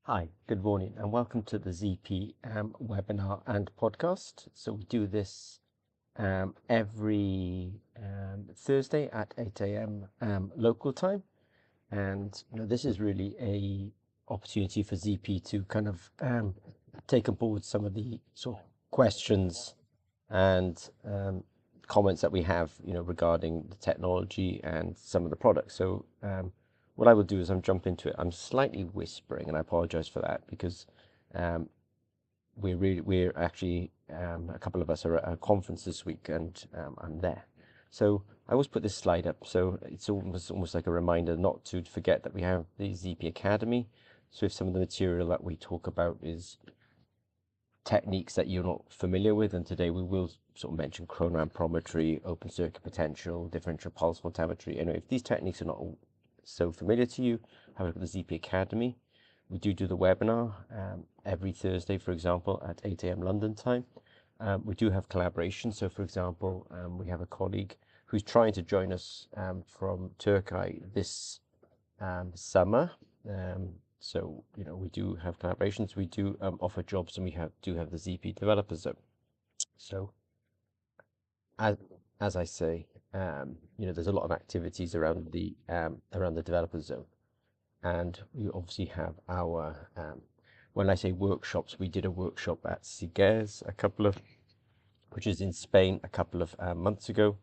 Hi, good morning, and welcome to the ZP webinar and podcast. So we do this every Thursday at 8 a.m. Local time, and this is really a opportunity for ZP to kind of take on board some of the sort of questions and comments that we have, regarding the technology and some of the products. So what I will do is I'm jump into it. I'm slightly whispering, and I apologize for that because um, we're actually a couple of us are at a conference this week, and I'm there. So I always put this slide up, so it's almost like a reminder not to forget that we have the ZP Academy. So if some of the material that we talk about is techniques that you're not familiar with, and today we will sort of mention chronoamperometry, open circuit potential, differential pulse voltammetry. Anyway, if these techniques are not so familiar to you, have a look at the ZP Academy. We do the webinar every Thursday, for example, at 8 a.m. London time. We do have collaboration. So, for example, we have a colleague who's trying to join us from Turkey this summer. So, we do have collaborations. We do offer jobs, and we do have the ZP Developer Zone. So, as I say, there's a lot of activities around the Developer Zone, and we obviously have our when I say workshops, we did a workshop at Sigues which is in Spain, a couple of months ago.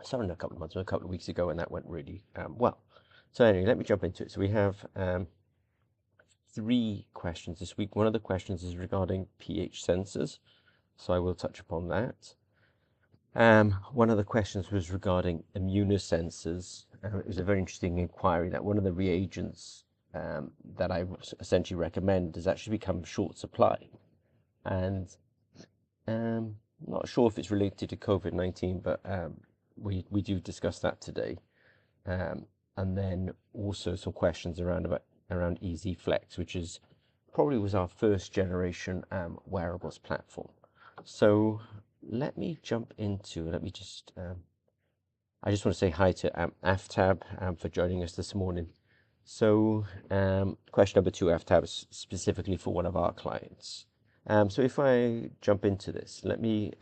Sorry, not a couple of months, a couple of weeks ago, and that went really well. So anyway, let me jump into it. So we have 3 questions this week. One of the questions is regarding pH sensors, so I will touch upon that. One of the questions was regarding immunosensors. It was a very interesting inquiry that one of the reagents that I essentially recommend has actually become short supply. And not sure if it's related to COVID-19, but we do discuss that today. And then also some questions around EZ Flex, which is probably was our first generation wearables platform. So let me jump into. I just want to say hi to Aftab for joining us this morning. So question number 2, Aftab, is specifically for one of our clients. So if I jump into this, let me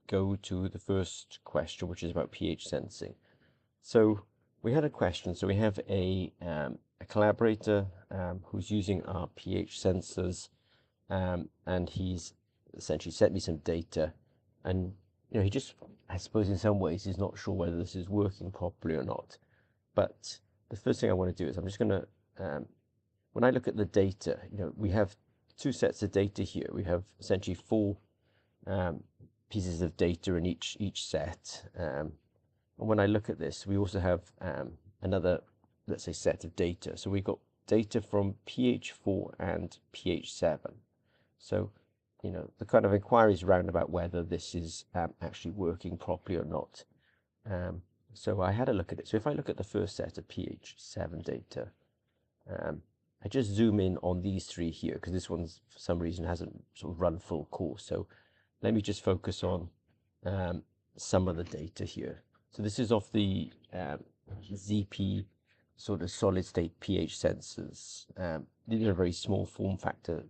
go to the first question, which is about pH sensing. So we had a question. So we have a collaborator who's using our pH sensors, and he's essentially sent me some data, and he just, I suppose in some ways, he's not sure whether this is working properly or not. But the first thing I want to do is I'm just going to, when I look at the data, we have 2 sets of data here. We have essentially 4 pieces of data in each set. And when I look at this, we also have another, let's say, set of data. So we've got data from pH 4 and pH 7. So, the kind of inquiries around about whether this is actually working properly or not. So I had a look at it. So if I look at the first set of pH 7 data, I just zoom in on these 3 here because this one's for some reason hasn't sort of run full course. So let me just focus on some of the data here. So this is off the ZP sort of solid state pH sensors. These are a very small form factor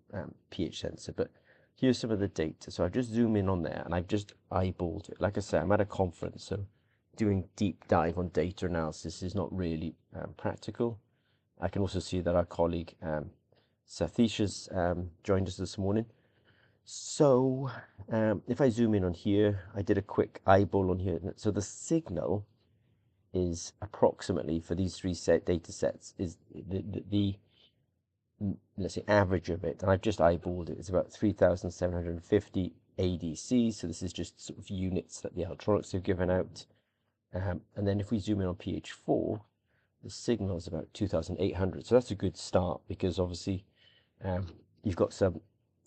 pH sensor, but here's some of the data. So I just zoom in on there and I've just eyeballed it. Like I said, I'm at a conference, so doing deep dive on data analysis is not really practical. I can also see that our colleague Satish has joined us this morning. So if I zoom in on here, I did a quick eyeball on here. So the signal is approximately, for these 3 data sets, is the let's say average of it, and I've just eyeballed it, it's about 3,750 ADC. So this is just sort of units that the electronics have given out. And then if we zoom in on pH 4, the signal is about 2,800. So that's a good start because obviously you've got some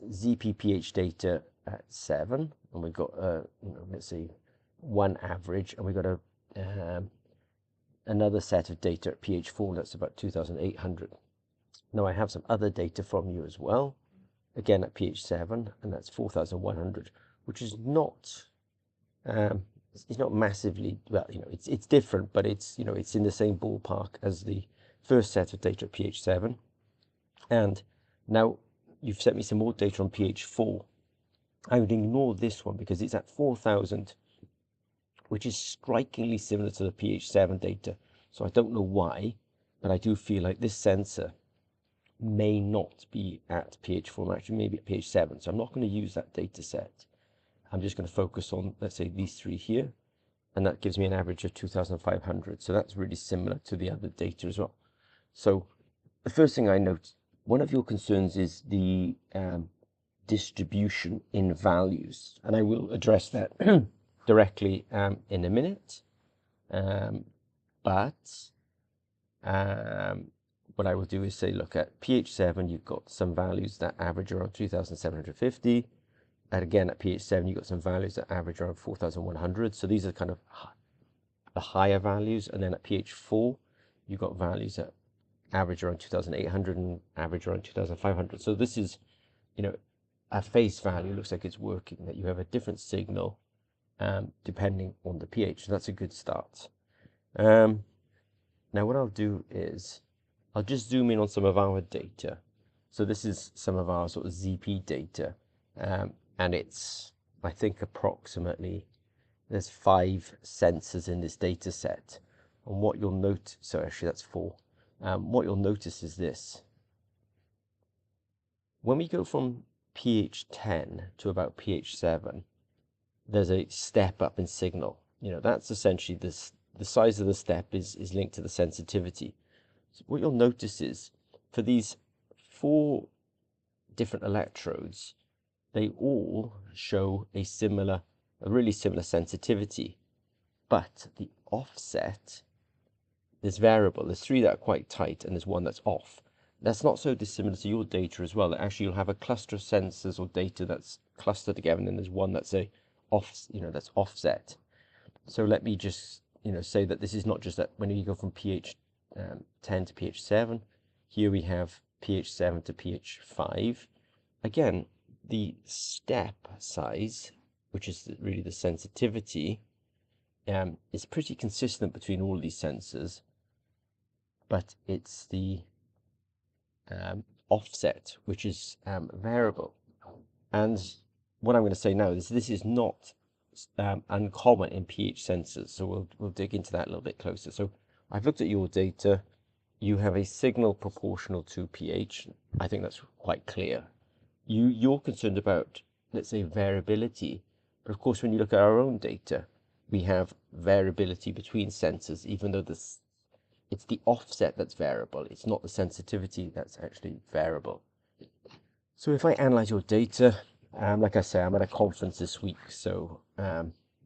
ZP pH data at 7, and we've got let's say 1 average, and we've got another set of data at pH 4 that's about 2,800. Now I have some other data from you as well, again at pH 7, and that's 4,100, which is not it's not massively, well, it's different, but it's it's in the same ballpark as the first set of data at pH 7. And Now, you've sent me some more data on pH 4. I would ignore this one because it's at 4,000, which is strikingly similar to the pH 7 data. So I don't know why, but I do feel like this sensor may not be at pH 4, actually maybe at pH 7. So I'm not going to use that data set. I'm just going to focus on, let's say, these three here. And that gives me an average of 2,500. So that's really similar to the other data as well. So the first thing I note, one of your concerns is the distribution in values. And I will address that directly in a minute. But what I will do is say, look at pH 7, you've got some values that average around 3,750. And again, at pH 7, you've got some values that average around 4,100. So these are kind of the higher values. And then at pH 4, you've got values that average around 2,800 and average around 2,500. So this is, you know, at face value, looks like it's working, that you have a different signal depending on the pH. So that's a good start. Now what I'll do is I'll just zoom in on some of our data. So this is some of our sort of ZP data, and it's, I think, approximately, there's 5 sensors in this data set. And what you'll note, so actually that's 4. What you'll notice is this. When we go from pH 10 to about pH 7, there's a step up in signal. You know, that's essentially this, the size of the step is linked to the sensitivity. So what you'll notice is for these 4 different electrodes, they all show a really similar sensitivity, but the offset is variable. There's 3 that are quite tight and there's 1 that's off. That's not so dissimilar to your data as well. Actually, you'll have a cluster of sensors or data that's clustered together, and then there's one that's that's offset. So let me just, say that this is not just that when you go from pH 10 to pH 7. Here we have pH 7 to pH 5. Again, the step size, which is really the sensitivity, is pretty consistent between all these sensors, but it's the offset which is variable. And what I'm going to say now is this is not uncommon in pH sensors, so we'll dig into that a little bit closer. So I've looked at your data. You have a signal proportional to pH. I think that's quite clear. You're concerned about, let's say, variability, but of course when you look at our own data, we have variability between sensors, even though it's the offset that's variable. It's not the sensitivity that's actually variable. So if I analyze your data, like I say, I'm at a conference this week, so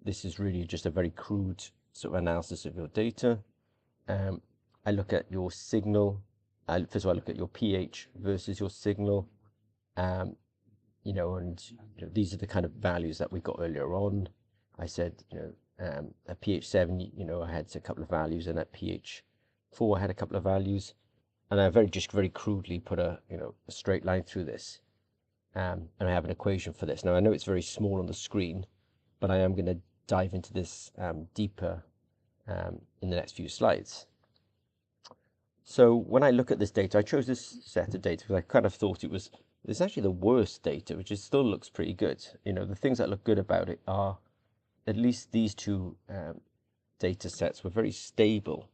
this is really just a very crude sort of analysis of your data. I look at your signal. First of all, I look at your pH versus your signal. These are the kind of values that we got earlier on. I said, at pH 7, I had a couple of values, and at pH 4, I had a couple of values, and I very crudely put a straight line through this, and I have an equation for this. Now I know it's very small on the screen, but I am going to dive into this deeper in the next few slides. So when I look at this data, I chose this set of data because I kind of thought it's actually the worst data, which still looks pretty good. The things that look good about it are at least these 2 data sets were very stable.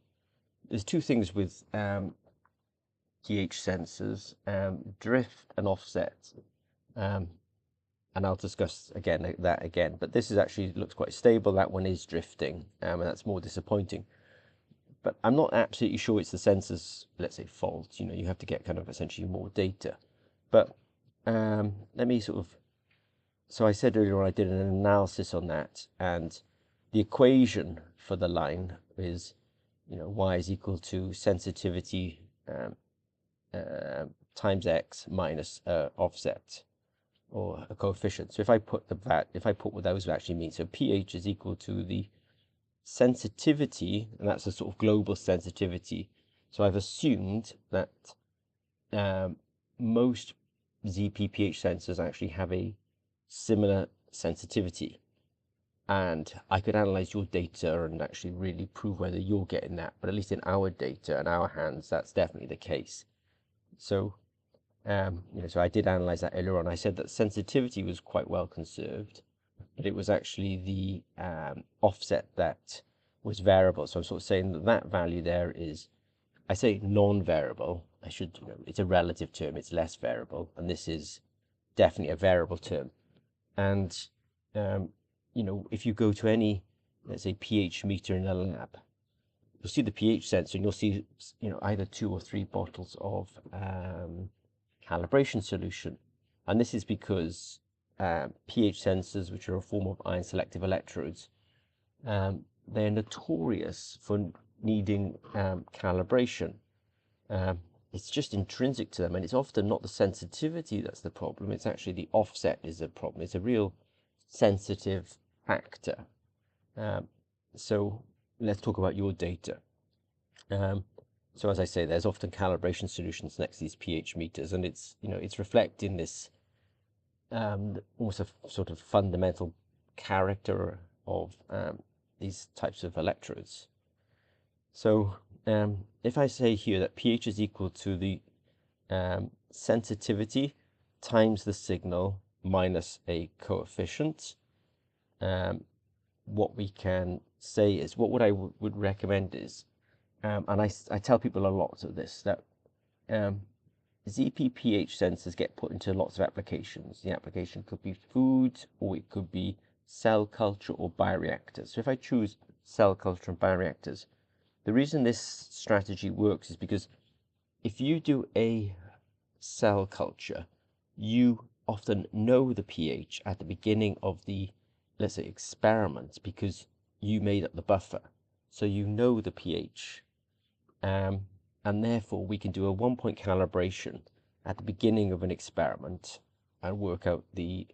There's 2 things with pH sensors, drift and offset, and I'll discuss that again. But this is actually looks quite stable. That one is drifting, and that's more disappointing. But I'm not absolutely sure it's the sensor's, let's say, fault. You have to get kind of essentially more data. But let me so I said earlier on I did an analysis on that, and the equation for the line is, y is equal to sensitivity times x minus offset, or a coefficient. So if I put what those actually mean, so pH is equal to the sensitivity, and that's a sort of global sensitivity. So I've assumed that most ZP pH sensors actually have a similar sensitivity, and I could analyze your data and actually really prove whether you're getting that. But at least in our data and our hands, that's definitely the case. So So I did analyze that earlier on. I said that sensitivity was quite well conserved, but it was actually the offset that was variable. So I'm sort of saying that that value there is, I say non-variable. I should, it's a relative term. It's less variable, and this is definitely a variable term. And if you go to any, let's say, pH meter in a lab, you'll see the pH sensor, and you'll see, either 2 or 3 bottles of calibration solution. And this is because pH sensors, which are a form of ion selective electrodes, they're notorious for needing calibration. It's just intrinsic to them, and it's often not the sensitivity that's the problem. It's actually the offset is the problem. It's a real sensitive factor. So let's talk about your data. So as I say, there's often calibration solutions next to these pH meters, and it's reflecting this almost a sort of fundamental character of these types of electrodes. So if I say here that pH is equal to the sensitivity times the signal minus a coefficient, what we can say is, what I would recommend is, and I tell people a lot of this, that ZP pH sensors get put into lots of applications. The application could be food, or it could be cell culture or bioreactors. So if I choose cell culture and bioreactors, the reason this strategy works is because if you do a cell culture, you often know the pH at the beginning of the, let's say, experiment, because you made up the buffer. So you know the pH. And therefore we can do a 1-point calibration at the beginning of an experiment and work out the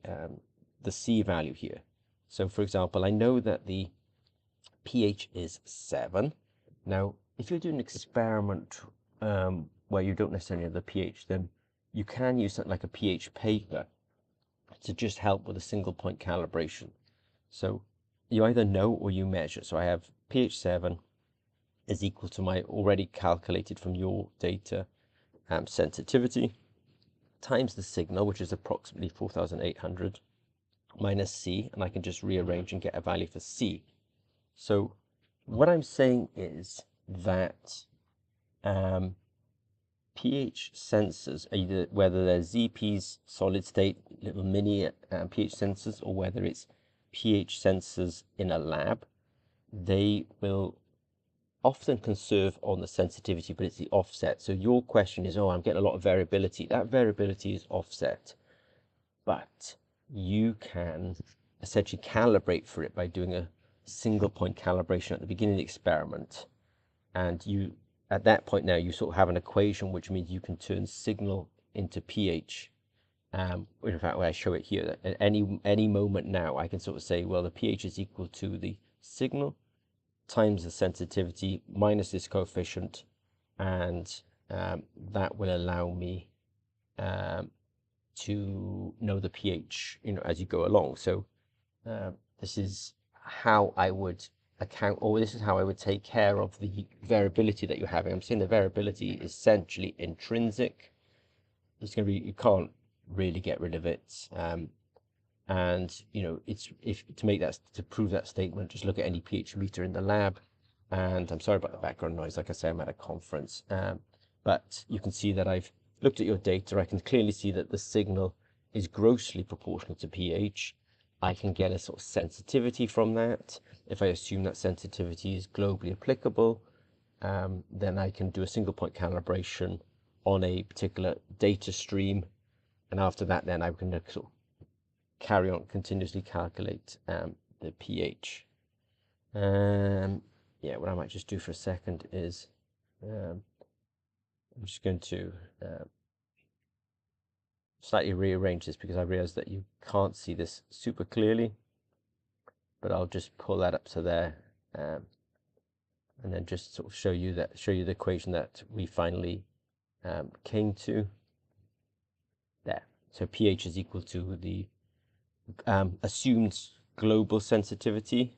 C value here. So for example, I know that the pH is 7. Now, if you're doing an experiment where you don't necessarily have the pH, then you can use something like a pH paper to just help with a 1-point calibration. So you either know or you measure. So I have pH 7 is equal to my already calculated from your data sensitivity times the signal, which is approximately 4,800, minus C, and I can just rearrange and get a value for C. So what I'm saying is that pH sensors, either whether they're ZP's solid state little mini pH sensors, or whether it's pH sensors in a lab, they will often conserve on the sensitivity, but it's the offset. So your question is, I'm getting a lot of variability. That variability is offset, but you can essentially calibrate for it by doing a 1-point calibration at the beginning of the experiment. And you, at that point now, you sort of have an equation, which means you can turn signal into pH. In fact, when I show it here, at any moment now, I can sort of say, well, the pH is equal to the signal times the sensitivity minus this coefficient, and that will allow me to know the pH, as you go along. So this is how I would account, or this is how I would take care of the variability that you're having. I'm saying the variability is essentially intrinsic. It's going to be, you can't really get rid of it. And it's, if to make that, to prove that statement, just look at any pH meter in the lab. And I'm sorry about the background noise. Like I say, I'm at a conference, but you can see that I've looked at your data. I can clearly see that the signal is grossly proportional to pH. I can get a sort of sensitivity from that. If I assume that sensitivity is globally applicable, then I can do a 1-point calibration on a particular data stream. And after that, then I can sort of carry on, continuously calculate the pH. Yeah, what I might just do for a second is I'm just going to slightly rearrange this, because I realize that you can't see this super clearly, but I'll just pull that up to there, and then just sort of show you the equation that we finally came to there. So pH is equal to the assumed global sensitivity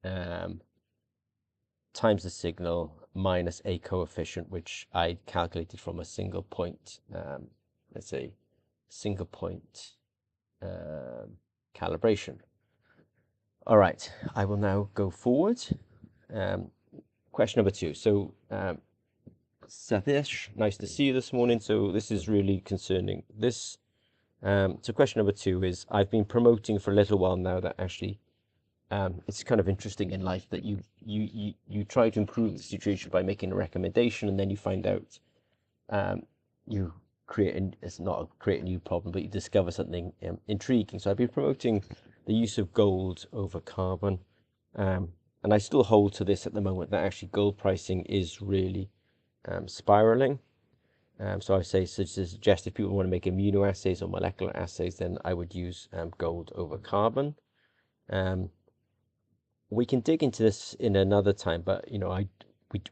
times the signal minus a coefficient, which I calculated from a single point, let's say, single point calibration. All right, I will now go forward. Question number 2. So, Satish, nice to see you this morning. So this is really concerning. This, so question number 2 is, I've been promoting for a little while now that actually it's kind of interesting in life that you try to improve the situation by making a recommendation, and then you find out you it's not create a new problem, but you discover something intriguing. So I've been promoting the use of gold over carbon, and I still hold to this at the moment, that actually gold pricing is really spiraling. So I suggest if people want to make immunoassays or molecular assays, then I would use gold over carbon. We can dig into this in another time, but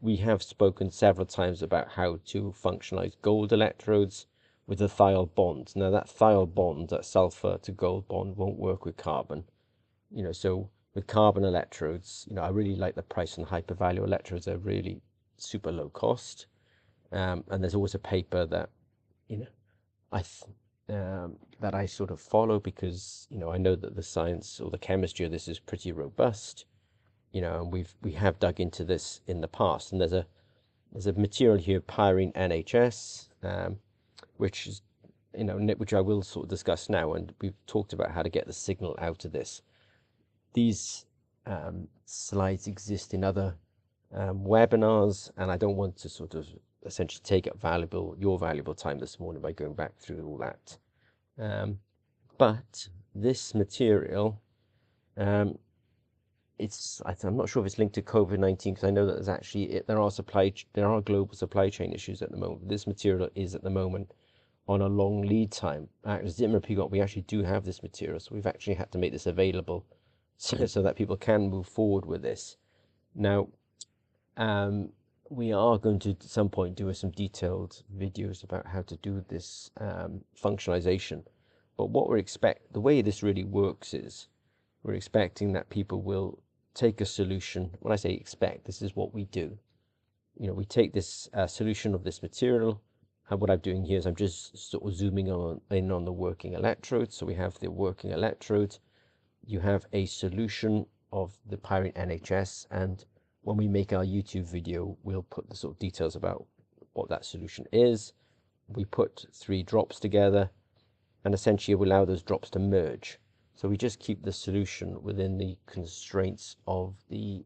we have spoken several times about how to functionalize gold electrodes with a thiol bond. Now that thiol bond, that sulfur to gold bond, won't work with carbon. So with carbon electrodes, I really like the price on hypervalue electrodes. They're really super low cost. And there's always a paper that that I sort of follow, because I know that the science or the chemistry of this is pretty robust, and we have dug into this in the past. And there's a material here, pyrene NHS, which is which I will sort of discuss now, and we've talked about how to get the signal out of this. These slides exist in other webinars, and I don't want to sort of essentially take up your valuable time this morning by going back through all that. But this material, I'm not sure if it's linked to COVID-19, because I know that there's actually there are global supply chain issues at the moment. This material is at the moment on a long lead time. At Zimmer Peacock, we actually do have this material, so we've actually had to make this available so that people can move forward with this. Now, we are going to at some point do some detailed videos about how to do this functionalization. But the way this really works is, we're expecting that people will take a solution. When I say expect, this is what we do. We take this solution of this material, and what I'm doing here is I'm just sort of zooming in on the working electrode. So we have the working electrode. You have a solution of the pyrene NHS, and when we make our YouTube video, we'll put the sort of details about what that solution is. We put 3 drops together, and essentially we allow those drops to merge. So we just keep the solution within the constraints of the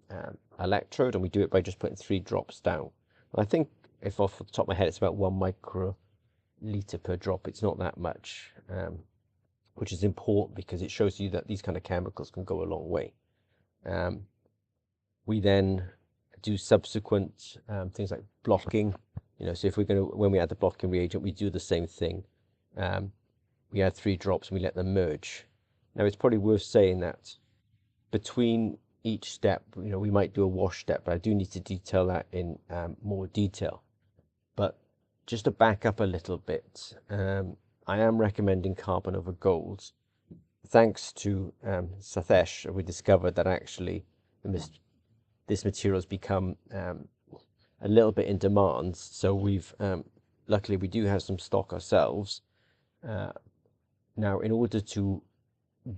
electrode, and we do it by just putting 3 drops down. I think, if off the top of my head, it's about 1 microliter per drop. It's not that much, which is important because it shows you that these kind of chemicals can go a long way. We then do subsequent things like blocking. So if when we add the blocking reagent, we do the same thing. We add 3 drops and we let them merge. Now, it's probably worth saying that between each step, we might do a wash step, but I do need to detail that in more detail. But just to back up a little bit, I am recommending carbon over gold. Thanks to Sathesh, we discovered that actually this material has become a little bit in demand. So luckily we do have some stock ourselves. Now, in order to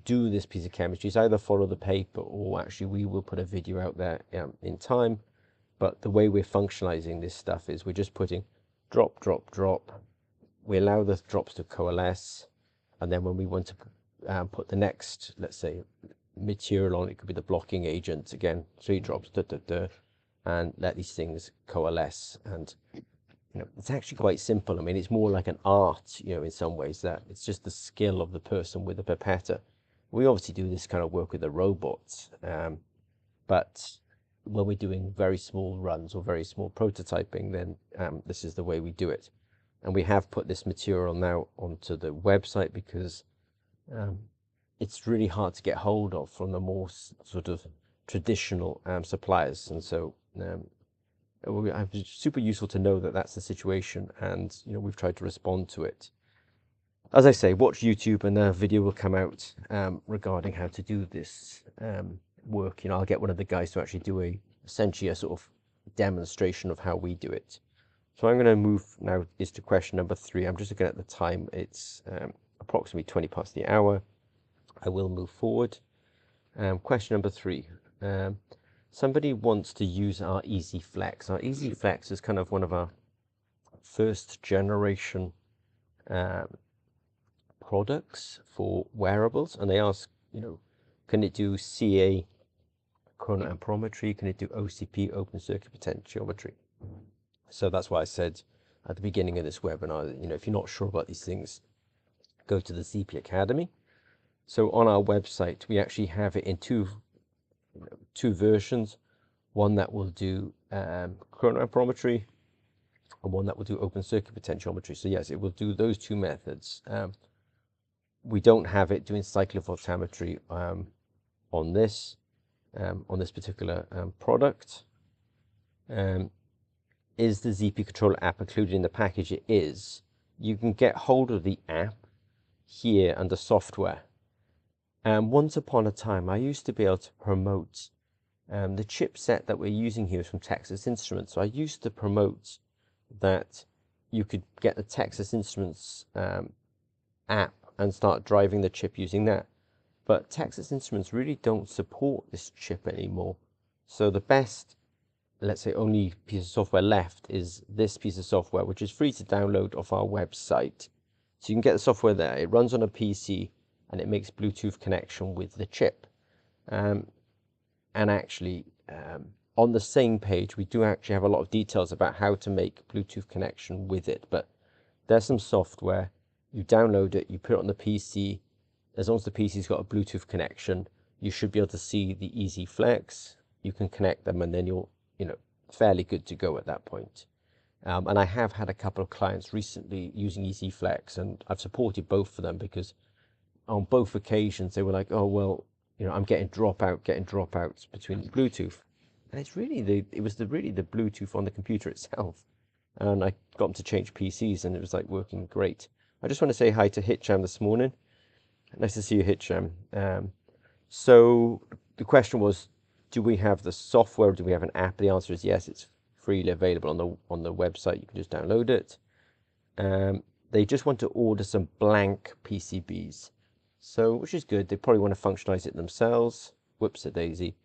do this piece of chemistry, it's either follow the paper, or actually we will put a video out there in time. But the way we're functionalizing this stuff is we're just putting drop, drop, drop. We allow the drops to coalesce, and then when we want to put the next, let's say, material on, it could be the blocking agent, again, 3 drops, and let these things coalesce. And it's actually quite simple. I mean, it's more like an art, in some ways, that it's just the skill of the person with the pipette. We obviously do this kind of work with the robots, but when we're doing very small runs or very small prototyping, then this is the way we do it. And we have put this material now onto the website because it's really hard to get hold of from the more sort of traditional suppliers. And so it's super useful to know that that's the situation, and we've tried to respond to it. As I say, watch YouTube, and a video will come out regarding how to do this work. I'll get one of the guys to actually do essentially a sort of demonstration of how we do it. So I'm going to move now is to question number 3. I'm just looking at the time. It's approximately 20 past the hour. I will move forward. Question number 3. Somebody wants to use our Easy Flex. Our Easy Flex is kind of one of our first generation products for wearables, and they ask, can it do CA chronoamperometry? Can it do OCP, open circuit potentiometry? So that's why I said at the beginning of this webinar, if you're not sure about these things, go to the ZP Academy. So on our website, we actually have it in two versions, one that will do chronoamperometry and one that will do open circuit potentiometry. So yes, it will do those two methods. We don't have it doing cyclophotometry on this particular product. Is the ZP Controller app included in the package? It is. You can get hold of the app here under software. Once upon a time, I used to be able to promote the chipset that we're using here is from Texas Instruments. So I used to promote that you could get the Texas Instruments app and start driving the chip using that. But Texas Instruments really don't support this chip anymore. So the best, let's say, only piece of software left is this piece of software, which is free to download off our website. So you can get the software there. It runs on a PC and it makes Bluetooth connection with the chip. And actually, on the same page, we do actually have a lot of details about how to make Bluetooth connection with it. But there's some software. You download it, you put it on the PC. As long as the PC's got a Bluetooth connection, you should be able to see the Easy Flex. You can connect them, and then you're, fairly good to go at that point. And I have had a couple of clients recently using Easy Flex, and I've supported both of them because on both occasions they were like, oh well, I'm getting dropouts between the Bluetooth, and it's really it was really the Bluetooth on the computer itself. And I got them to change PCs, and it was like working great. I just want to say hi to Hitcham this morning. Nice to see you, Hitcham. So the question was, do we have the software or do we have an app? The answer is yes, it's freely available on the website. You can just download it. They just want to order some blank PCBs, so which is good. They probably want to functionalize it themselves. Whoops a daisy.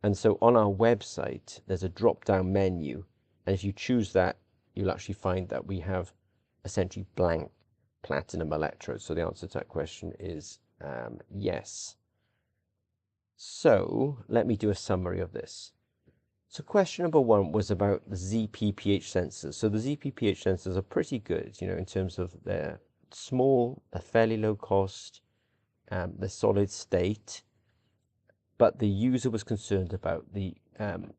And so on our website, there's a drop-down menu, and if you choose that, you'll actually find that we have essentially blank platinum electrodes. So the answer to that question is yes. So let me do a summary of this. So question number 1 was about the ZP pH sensors. So the ZP pH sensors are pretty good, in terms of they're small, they're fairly low cost, they're solid state, but the user was concerned about the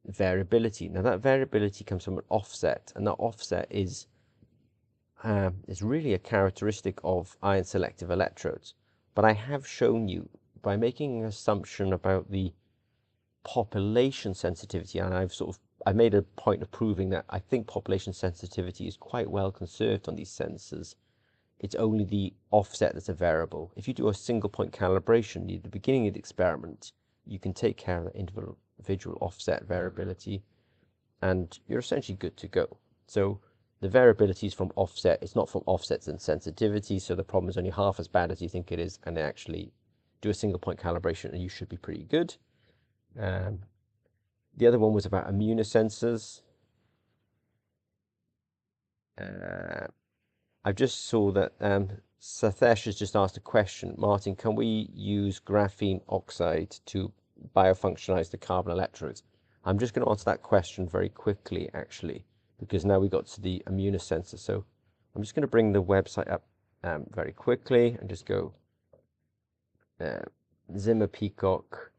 variability. Now that variability comes from an offset, and that offset is really a characteristic of ion selective electrodes. But I have shown you by making an assumption about the population sensitivity, and I made a point of proving that I think population sensitivity is quite well conserved on these sensors. It's only the offset that's a variable. If you do a single point calibration at the beginning of the experiment, you can take care of the individual offset variability, and you're essentially good to go. So the variability is from offset. It's not from offsets and sensitivity, so the problem is only half as bad as you think it is, and they actually do a single point calibration and you should be pretty good. The other one was about immunosensors. I just saw that Sathesh has just asked a question. Martin, can we use graphene oxide to biofunctionize the carbon electrodes? I'm just going to answer that question very quickly, actually, because now we got to the immunosensor. So I'm just going to bring the website up very quickly and just go Zimmer Peacock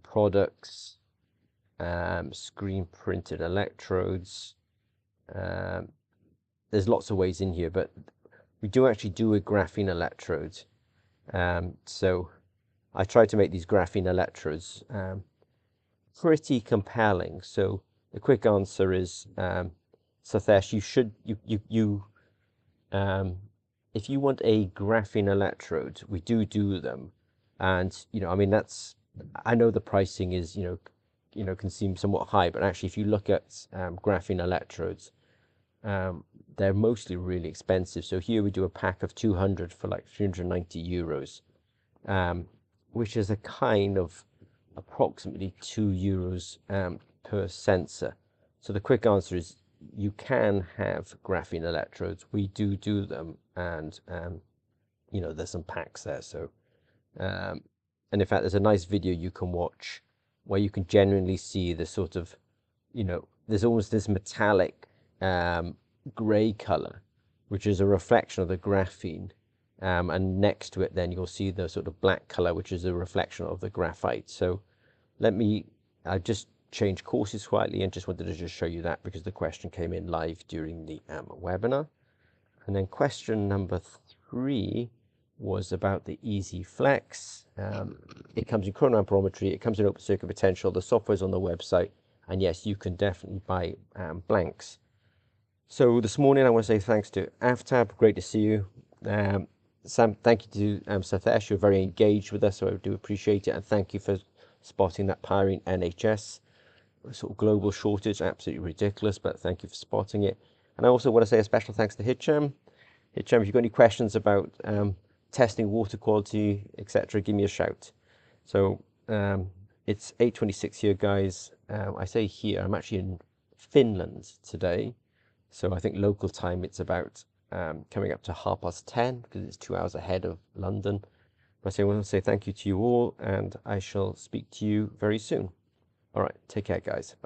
products, screen printed electrodes. There's lots of ways in here, but we do actually do a graphene electrode. So I tried to make these graphene electrodes pretty compelling. So the quick answer is, Sathesh, if you want a graphene electrode, we do them. And, I mean, I know the pricing is, can seem somewhat high, but actually if you look at graphene electrodes, they're mostly really expensive. So here we do a pack of 200 for like 390 euros, which is a kind of approximately 2 euros per sensor. So the quick answer is you can have graphene electrodes. We do them, and there's some packs there. So and in fact, there's a nice video you can watch where you can genuinely see the sort of, there's almost this metallic gray color, which is a reflection of the graphene. And next to it, then you'll see the sort of black color, which is a reflection of the graphite. So I just changed courses slightly and just wanted to just show you that because the question came in live during the webinar. And then question number 3 was about the Easy Flex. It comes in chronoamperometry, it comes in open circuit potential, the software's on the website, and yes, you can definitely buy blanks. So this morning I want to say thanks to Aftab, great to see you. Sam, thank you to Sathesh, you're very engaged with us, so I do appreciate it, and thank you for spotting that powering NHS sort of global shortage, absolutely ridiculous, but thank you for spotting it. And I also want to say a special thanks to Hitcham. Hitcham, if you've got any questions about testing water quality, etc., give me a shout. So it's 8:26 here, guys. I say here, I'm actually in Finland today, so I think local time it's about coming up to 10:30 because it's 2 hours ahead of London. But I want to say thank you to you all, and I shall speak to you very soon. All right, take care, guys.